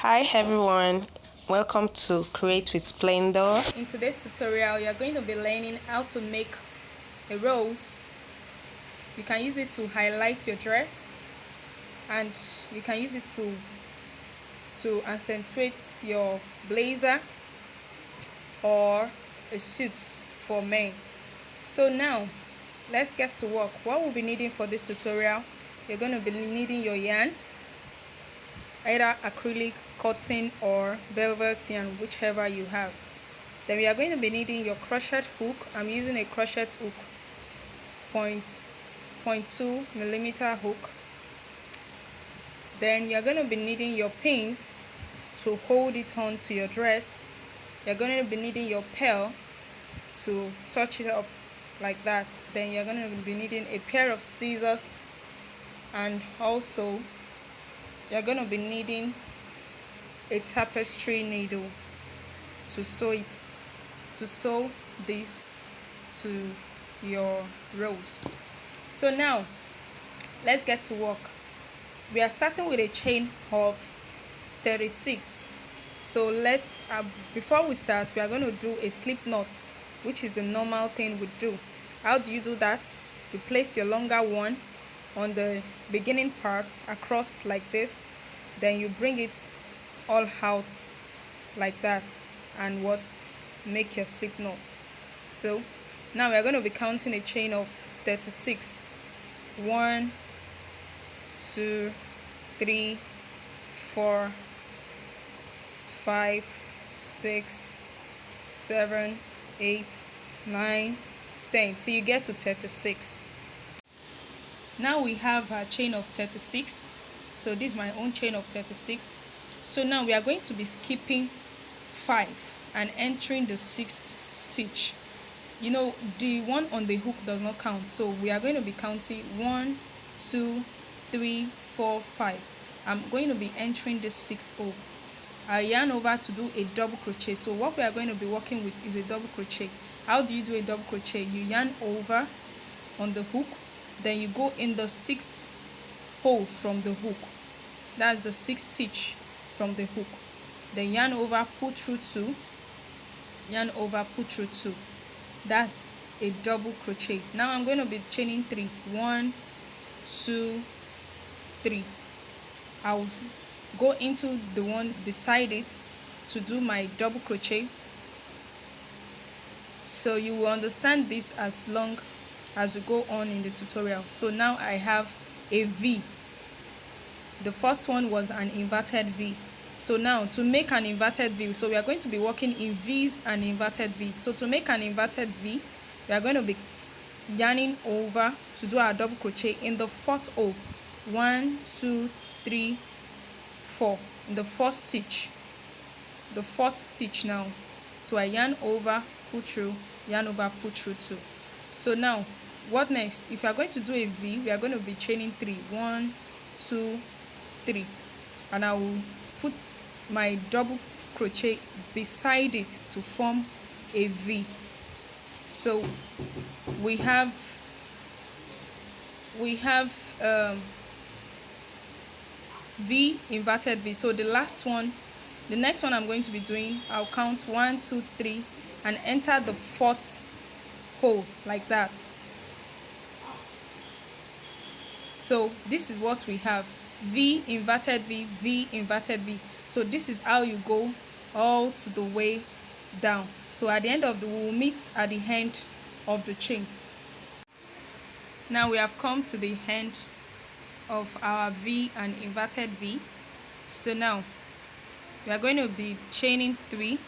Hi everyone, welcome to Create with Splendor. In today's tutorial, you're going to be learning how to make a rose. You can use it to highlight your dress, and you can use it to accentuate your blazer or a suit for men. So now, let's get to work. What we'll be needing for this tutorial, you're going to be needing your yarn, either acrylic, cotton or velvet yarn, whichever you have. Then we are going to be needing your crochet hook. I'm using a crochet hook, 0.2 millimeter hook. Then you're going to be needing your pins to hold it on to your dress. You're going to be needing your pearl to touch it up like that. Then you're going to be needing a pair of scissors, and also you're going to be needing a tapestry needle to sew this to your rose. So now let's get to work. We are starting with a chain of 36. So let's before we start, we are going to do a slip knot, which is the normal thing we do. How do you do that? You place your longer one on the beginning part across like this, then you bring it all out like that, and make your slip knots. So now we are going to be counting a chain of 36. 1 2 3 4 5 6 7 8 9 10 till you get to 36. Now we have our chain of 36. So this is my own chain of 36. So now we are going to be skipping 5 and entering the 6th stitch. You know, the one on the hook does not count, so we are going to be counting 1 2 3 4 5. I'm going to be entering the 6th O. I yarn over to do a double crochet. So what we are going to be working with is a double crochet. How do you do a double crochet? You yarn over on the hook, then you go in the 6th hole from the hook. That's the 6th stitch from the hook. Then yarn over, pull through 2, yarn over, pull through 2. That's a double crochet. Now I'm going to be chaining 3. 1 2 3. I'll go into the one beside it to do my double crochet, so you will understand this as long as we go on in the tutorial. So now I have a V. The first one was an inverted V. So now to make an inverted V, so we are going to be working in V's and inverted V. So to make an inverted V, we are going to be yarning over to do our double crochet in the 4th O. 1 2 3 4 in the 1st stitch, the 4th stitch now. So I yarn over, pull through, yarn over, pull through 2. So now what next? If you are going to do a V, we are going to be chaining 3. 1 2 3, and I will put my double crochet beside it to form a V. So we have V, inverted V. So the last one, the next one I'm going to be doing, I'll count 1 2 3 and enter the 4th hole like that. So this is what we have: V, inverted V, V, inverted V. So this is how you go all to the way down. So at the end of we'll meet at the end of the chain. Now we have come to the end of our V and inverted V. So now we are going to be chaining 3.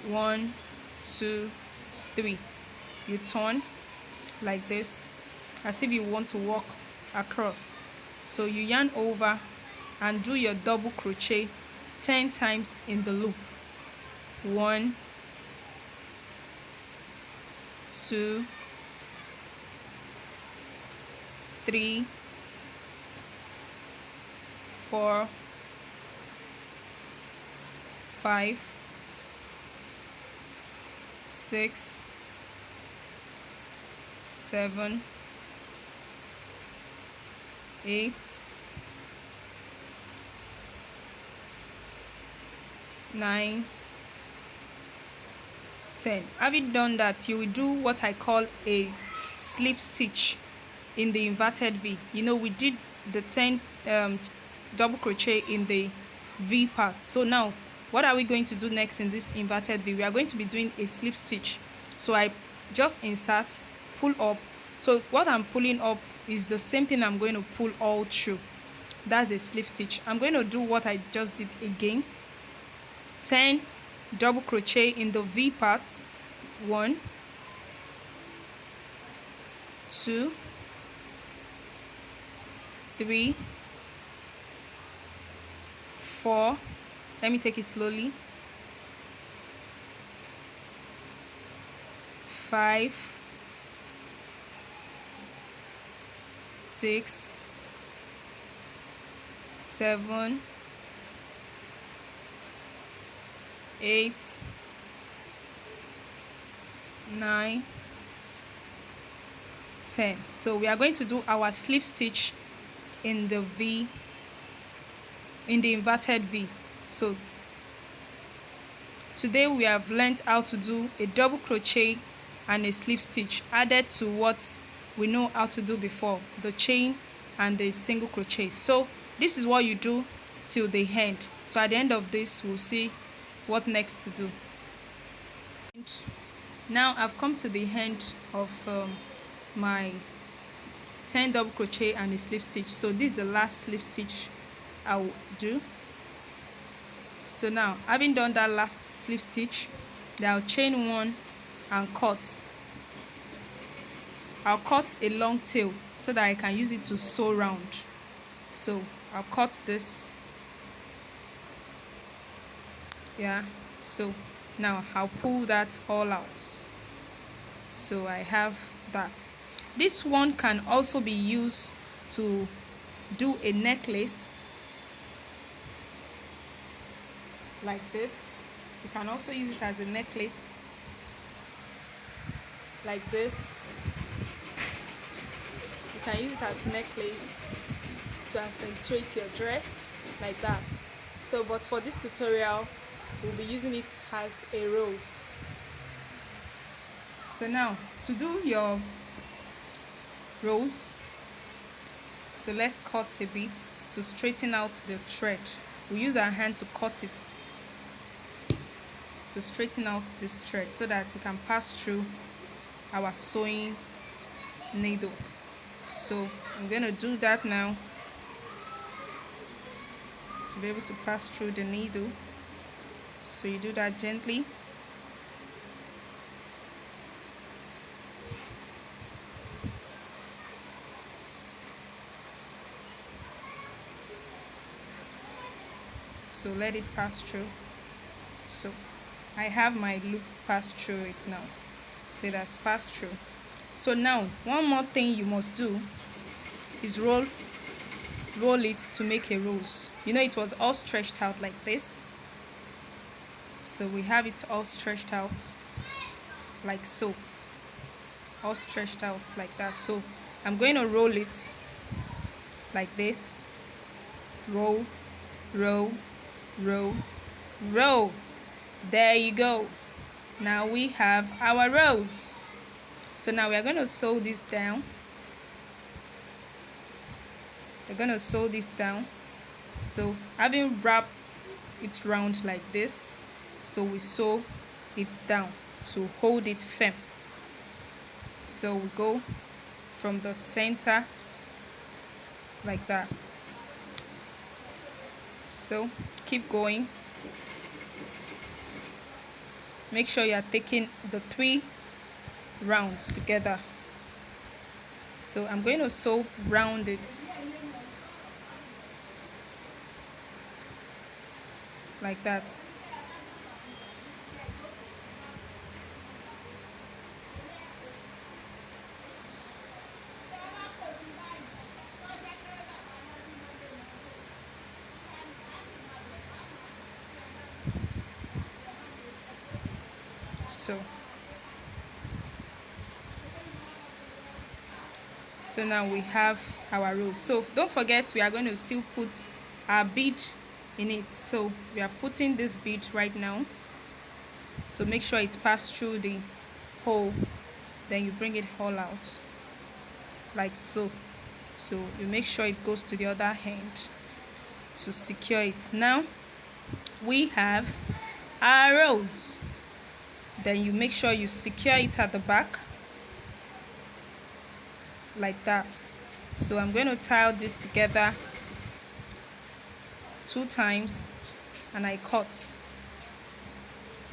1 2 3. You turn like this as if you want to walk across. So you yarn over and do your double crochet 10 times in the loop. 1 2 3 4 5 6 7 8 9, 10. Having done that, you will do what I call a slip stitch in the inverted V. You know, we did the 10 double crochet in the V part. So now what are we going to do next in this inverted V? We are going to be doing a slip stitch. So I just insert, pull up. So what I'm pulling up is the same thing I'm going to pull all through. That's a slip stitch. I'm going to do what I just did again. 10 double crochet in the V part. 1, 2, 3, 4. Let me take it slowly. 5, 6, 7, 8, 9, 10. So we are going to do our slip stitch in the V, in the inverted V. So today we have learned how to do a double crochet and a slip stitch added to what we know how to do before, the chain and the single crochet. So this is what you do till the end. So at the end of this, we'll see what next to do. Now I've come to the end of my 10 double crochet and a slip stitch. So this is the last slip stitch I will do. So now, having done that last slip stitch, then I'll chain 1 and cut. I'll cut a long tail so that I can use it to sew round. So I'll cut this. Yeah, so now I'll pull that all out. So I have that. This one can also be used to do a necklace like this. You can also use it as a necklace like this. You can use it as a necklace to accentuate your dress like that. So but for this tutorial, we'll be using it as a rose. So now to do your rose, so let's cut a bit to straighten out the thread. We use our hand to cut it, to straighten out this thread so that it can pass through our sewing needle. So I'm going to do that now to be able to pass through the needle. So you do that gently. So let it pass through. So I have my loop passed through it now. So it has passed through. So now one more thing you must do is roll it to make a rose. You know, it was all stretched out like this. So we have it all stretched out like so, all stretched out like that. So I'm going to roll it like this. Roll, roll, roll, roll. There you go. Now we have our rose. So now we are going to sew this down. We're going to sew this down. So having wrapped it round like this, so we sew it down to hold it firm. So we go from the center like that. So keep going. Make sure you are taking the 3 rounds together. So I'm going to sew round it like that. So now we have our rose. So don't forget, we are going to still put our bead in it. So we are putting this bead right now, so make sure it passes through the hole, then you bring it all out like so. So you make sure it goes to the other hand to secure it. Now we have our rose, then you make sure you secure it at the back like that. So I'm going to tie this together 2 times and I cut.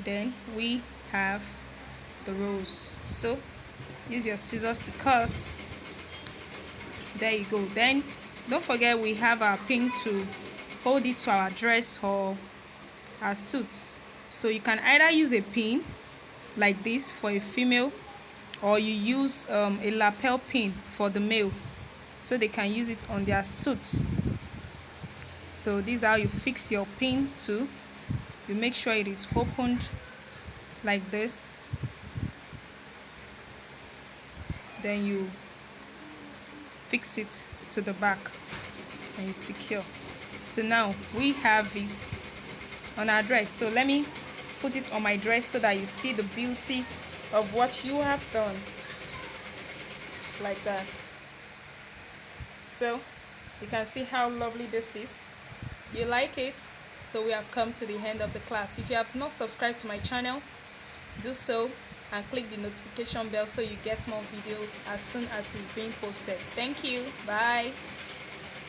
Then we have the rose. So use your scissors to cut. There you go. Then don't forget we have our pin to hold it to our dress or our suits. So you can either use a pin like this for a female, or you use a lapel pin for the male, so they can use it on their suits. So this is how you fix your pin too. You make sure it is opened like this, then you fix it to the back and you secure. So now we have it on our dress. So let me put it on my dress so that you see the beauty of what you have done, like that. So you can see how lovely this is. Do you like it? So we have come to the end of the class. If you have not subscribed to my channel, do so and click the notification bell so you get more videos as soon as it's being posted. Thank you. Bye.